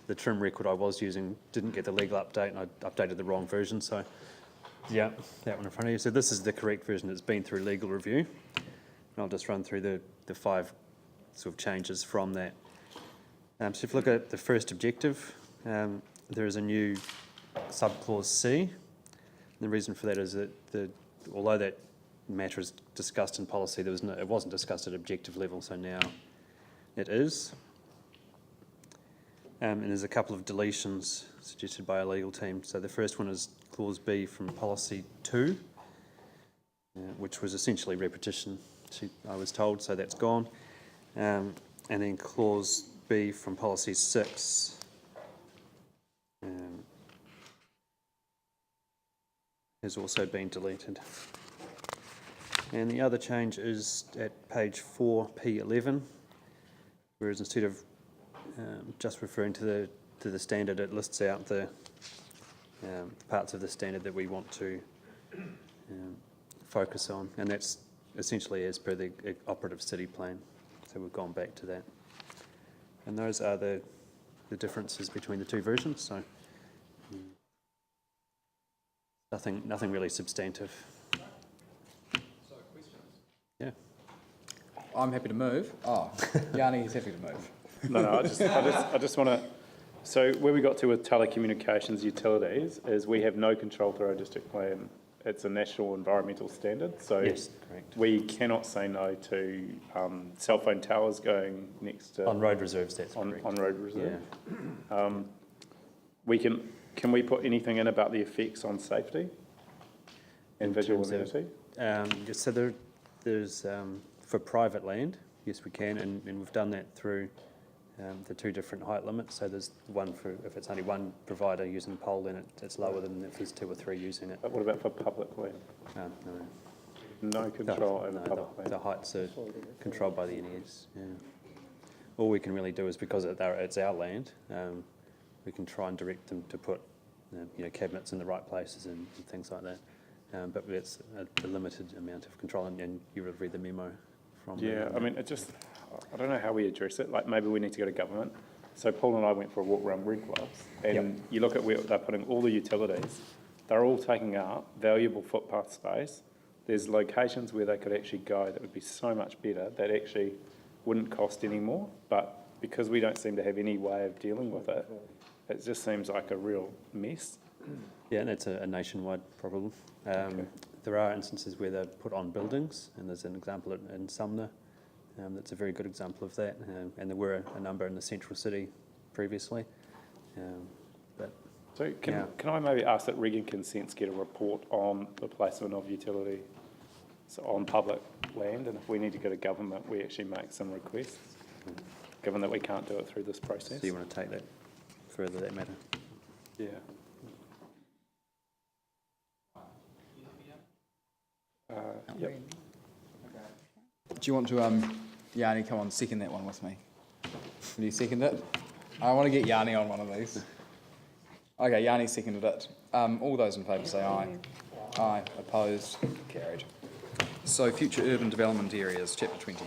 the trim record I was using didn't get the legal update, and I updated the wrong version. So, yeah, that one in front of you. So this is the correct version that's been through legal review. And I'll just run through the 5 sort of changes from that. So if you look at the first objective, there is a new subclause C. And the reason for that is that although that matter is discussed in policy, it wasn't discussed at objective level, so now it is. And there's a couple of deletions suggested by our legal team. So the first one is clause B from policy 2, which was essentially repetition, I was told, so that's gone. And then clause B from policy 6 has also been deleted. And the other change is at page 4P11, whereas instead of just referring to the standard, it lists out the parts of the standard that we want to focus on, and that's essentially as per the operative city plan. So we've gone back to that, and those are the differences between the 2 versions. So nothing really substantive. So questions? Yeah. I'm happy to move. Oh, Yanni is happy to move. No, I just want to. So where we got to with telecommunications utilities is we have no control through our district plan. It's a national environmental standard, so yes, correct. We cannot say no to cell phone towers going next to On road reserves. That's correct. On road reserve. Yeah. Can we put anything in about the effects on safety and visual amenity? So there's for private land, yes, we can, and we've done that through the 2 different height limits. So there's one for if it's only one provider using pole, then it's lower than if there's 2 or 3 using it. But what about for public land? No. No control over public land. The heights are controlled by the NES. Yeah. All we can really do is, because it's our land, we can try and direct them to put cabinets in the right places and things like that. But it's a limited amount of control, and you would read the memo from. Yeah, I mean, I don't know how we address it. Like, maybe we need to go to government. So Paul and I went for a walk around Red Gloves, and you look at where they're putting all the utilities, they're all taking up valuable footpath space. There's locations where they could actually go that would be so much better, that actually wouldn't cost any more, but because we don't seem to have any way of dealing with it, it just seems like a real mess. Yeah, and that's a nationwide problem. Okay. There are instances where they're put on buildings, and there's an example in Sumner that's a very good example of that, and there were a number in the central city previously. So can I maybe ask that Reg and Consents get a report on the placement of utility on public land, and if we need to go to government, we actually make some requests, given that we can't do it through this process? So you want to take that further, that matter? Yeah. Yep. Do you want to, Yanni, come on, second that one with me? Will you second it? I want to get Yanni on one of these. Okay, Yanni seconded it. All those in favour say aye. Aye. Opposed? Carried. So future urban development areas, chapter 20.